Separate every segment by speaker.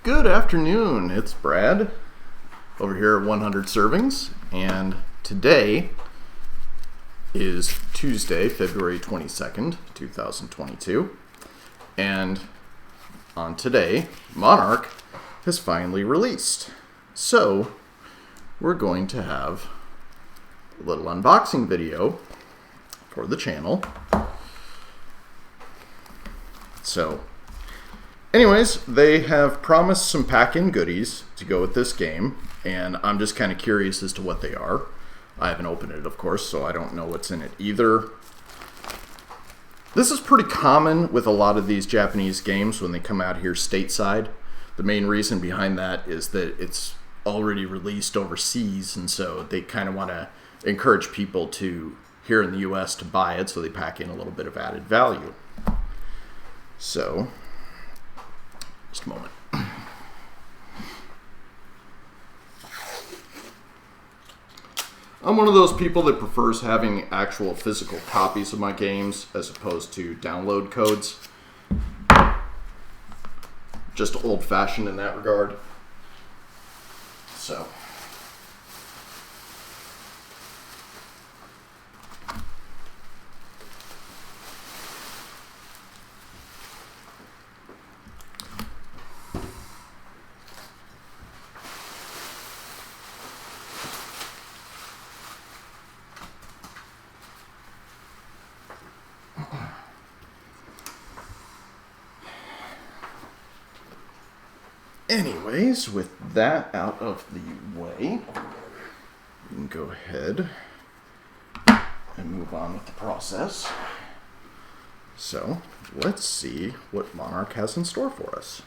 Speaker 1: Good afternoon, it's Brad over here at 100Servings, and today is Tuesday, February 22nd, 2022, and on today, Monark has finally released. So, we're going to have a little unboxing video for the channel. So, anyways, they have promised some pack-in goodies to go with this game, and I'm just kind of curious as to what they are. I haven't opened it, of course, so I don't know what's in it either. This is pretty common with a lot of these Japanese games when they come out here stateside. The main reason behind that is that it's already released overseas, and so they kind of want to encourage people to, here in the US, to buy it, so they pack in a little bit of added value. So, just a moment. I'm one of those people that prefers having actual physical copies of my games as opposed to download codes. Just old-fashioned in that regard. So. Anyways, with that out of the way, we can go ahead and move on with the process. So, let's see what Monark has in store for us.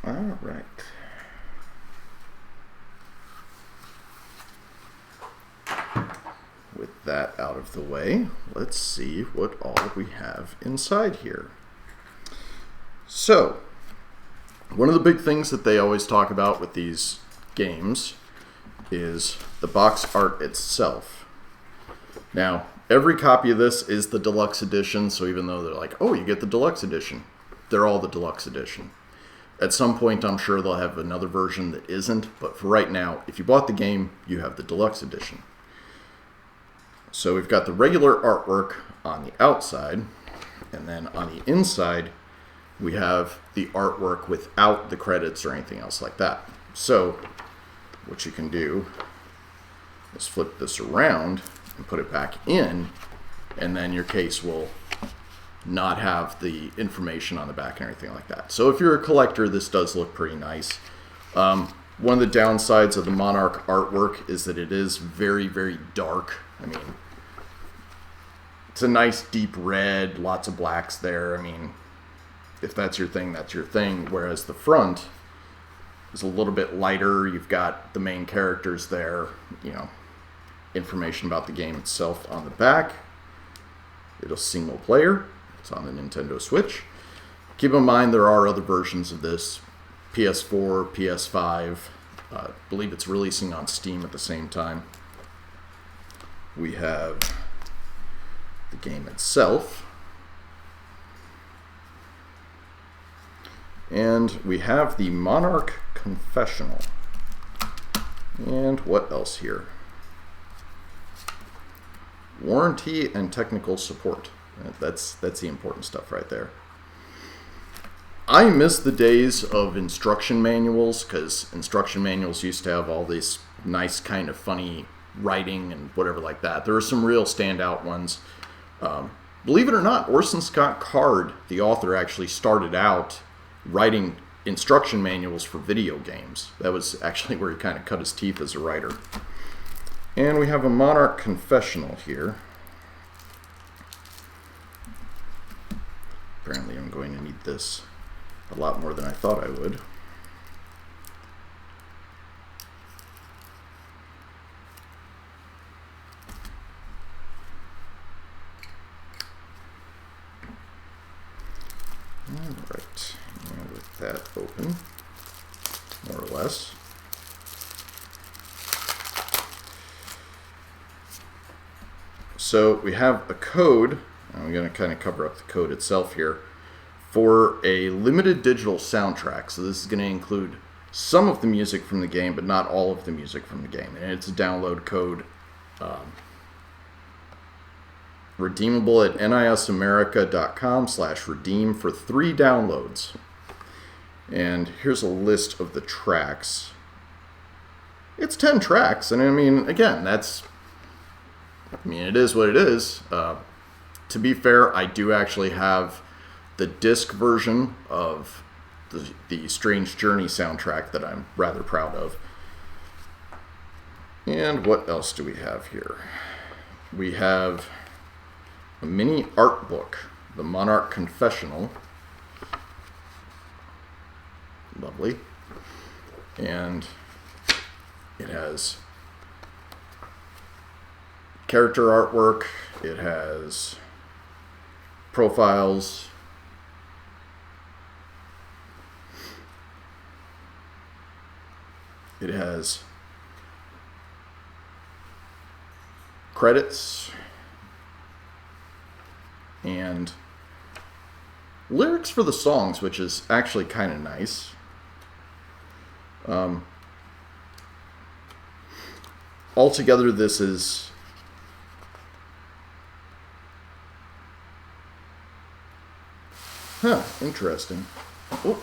Speaker 1: All right. With that out of the way, let's see what all we have inside here. So, one of the big things that they always talk about with these games is the box art itself. Now, every copy of this is the Deluxe Edition, so even though they're like, oh, you get the Deluxe Edition, they're all the Deluxe Edition. At some point, I'm sure they'll have another version that isn't, but for right now, if you bought the game, you have the Deluxe Edition. So we've got the regular artwork on the outside, and then on the inside, we have the artwork without the credits or anything else like that. So what you can do is flip this around and put it back in, and then your case will not have the information on the back and everything like that. So if you're a collector, this does look pretty nice. One of the downsides of the Monark artwork is that it is very, very dark. I mean, it's a nice deep red, lots of blacks there. I mean, if that's your thing, that's your thing. Whereas the front is a little bit lighter. You've got the main characters there, you know, information about the game itself on the back. It's single player. It's on the Nintendo Switch. Keep in mind there are other versions of this. PS4, PS5. I believe it's releasing on Steam at the same time. We have the game itself. And we have the Monark Confessional. And what else here? Warranty and technical support. That's the important stuff right there. I miss the days of instruction manuals, because instruction manuals used to have all this nice kind of funny writing and whatever like that. There are some real standout ones. believe it or not, Orson Scott Card, the author, actually started out writing instruction manuals for video games. That was actually where he kind of cut his teeth as a writer. And we have a Monarch confessional here. Apparently I'm going to need this a lot more than I thought I would. Alright, and with that open, more or less. So we have a code, I'm going to kind of cover up the code itself here, for a limited digital soundtrack. So this is going to include some of the music from the game, but not all of the music from the game. And it's a download code, redeemable at nisamerica.com/redeem for 3 downloads. And here's a list of the tracks. It's 10 tracks, and I mean, again, it is what it is. To be fair, I do actually have the disc version of the Strange Journey soundtrack that I'm rather proud of. And what else do we have here? We have a mini art book, the Monarch Confessional. Lovely. And it has character artwork, it has profiles, it has credits, and lyrics for the songs, which is actually kind of nice. Altogether, this is interesting. Oh.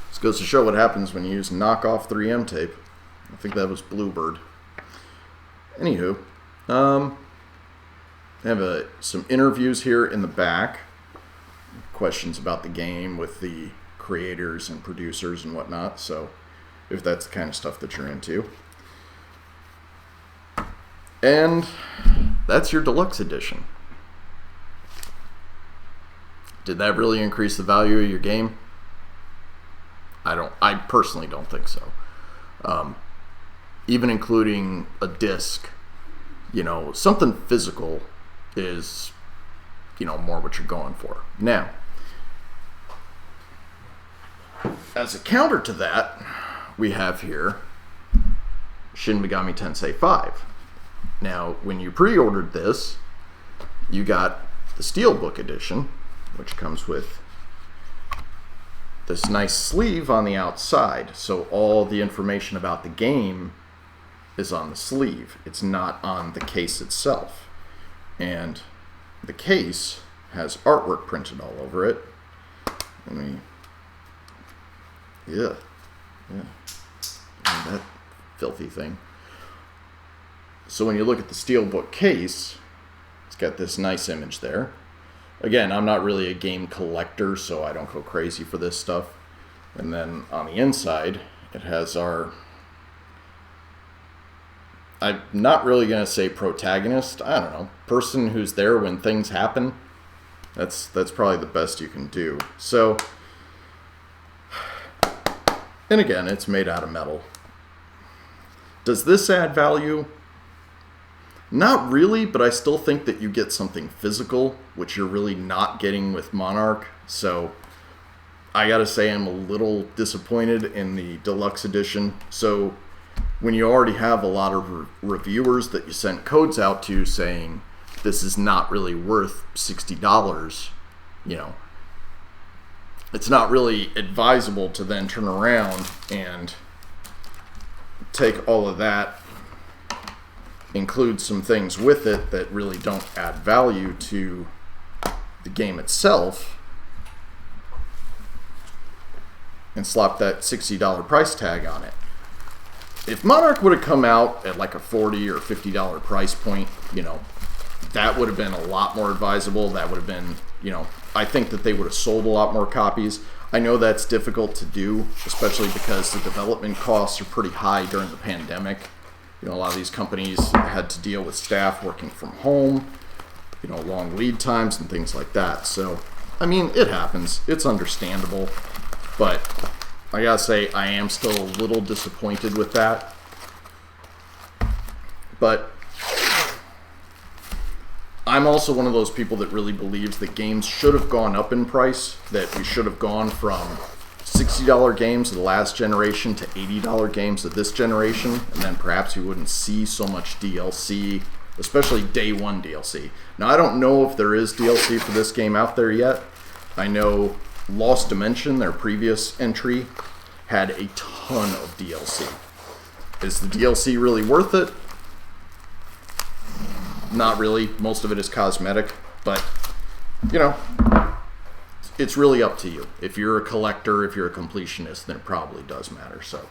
Speaker 1: This goes to show what happens when you use knockoff 3M tape. I think that was Bluebird. Anywho, I have some interviews here in the back. Questions about the game with the creators and producers and whatnot. So, if that's the kind of stuff that you're into. And that's your Deluxe Edition. Did that really increase the value of your game? I personally don't think so. Even including a disc, something physical is, more what you're going for. Now, as a counter to that, we have here Shin Megami Tensei 5. Now, when you pre-ordered this, you got the Steelbook Edition, which comes with this nice sleeve on the outside. So all the information about the game is on the sleeve. It's not on the case itself. And the case has artwork printed all over it. Yeah. That filthy thing. So when you look at the Steelbook Case, it's got this nice image there. Again, I'm not really a game collector, so I don't go crazy for this stuff. And then on the inside, it has I'm not really going to say protagonist. I don't know. Person who's there when things happen. That's probably the best you can do. So, and again, it's made out of metal. Does this add value? Not really, but I still think that you get something physical, which you're really not getting with Monarch. So I gotta say I'm a little disappointed in the Deluxe Edition. So when you already have a lot of reviewers that you sent codes out to saying this is not really worth $60, it's not really advisable to then turn around and take all of that, include some things with it that really don't add value to the game itself, and slap that $60 price tag on it. If Monarch would have come out at like a $40 or $50 price point, that would have been a lot more advisable. That would have been, you know, I think that they would have sold a lot more copies. I know that's difficult to do, especially because the development costs are pretty high during the pandemic. You know, a lot of these companies had to deal with staff working from home, you know, long lead times and things like that. So, I mean, it happens. It's understandable. But I gotta say, I am still a little disappointed with that. But I'm also one of those people that really believes that games should have gone up in price, that we should have gone from $60 games of the last generation to $80 games of this generation, and then perhaps we wouldn't see so much DLC, especially day one DLC. Now, I don't know if there is DLC for this game out there yet. I know Lost Dimension, their previous entry, had a ton of DLC. Is the DLC really worth it? Not really. Most of it is cosmetic, but, you know, it's really up to you. If you're a collector, if you're a completionist, then it probably does matter. So,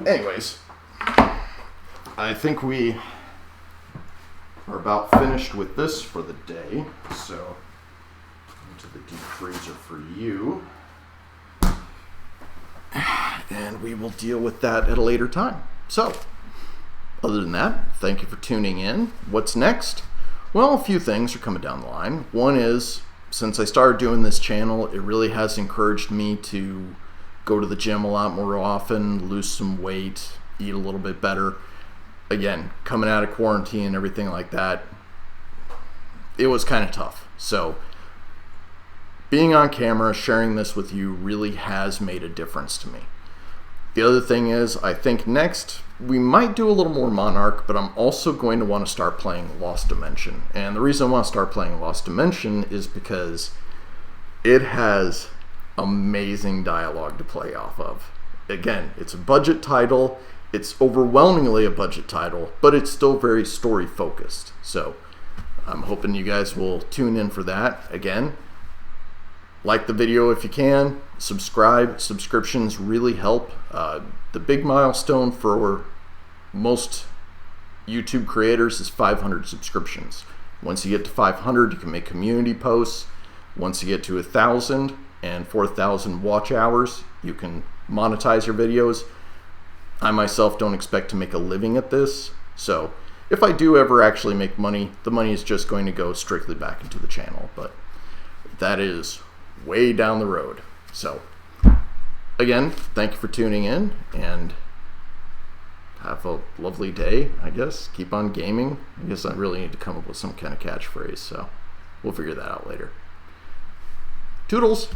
Speaker 1: anyways, I think we are about finished with this for the day. So, into the deep freezer for you. And we will deal with that at a later time. So, other than that, thank you for tuning in. What's next? Well, a few things are coming down the line. One is, since I started doing this channel, it really has encouraged me to go to the gym a lot more often, lose some weight, eat a little bit better. Again, coming out of quarantine and everything like that, it was kind of tough. So, being on camera, sharing this with you really has made a difference to me. The other thing is, I think next we might do a little more Monarch, but I'm also going to want to start playing Lost Dimension. And the reason I want to start playing Lost Dimension is because it has amazing dialogue to play off of. Again, it's a budget title. It's overwhelmingly a budget title, but it's still very story focused. So I'm hoping you guys will tune in for that. Again, like the video if you can, subscribe. Subscriptions really help. The big milestone for most YouTube creators is 500 subscriptions. Once you get to 500, you can make community posts. Once you get to 1,000 and 4,000 watch hours, you can monetize your videos. I myself don't expect to make a living at this, so if I do ever actually make money, the money is just going to go strictly back into the channel, but that is way down the road. So again, thank you for tuning in, and have a lovely day, I guess. Keep on gaming. I guess I really need to come up with some kind of catchphrase, so we'll figure that out later. Toodles!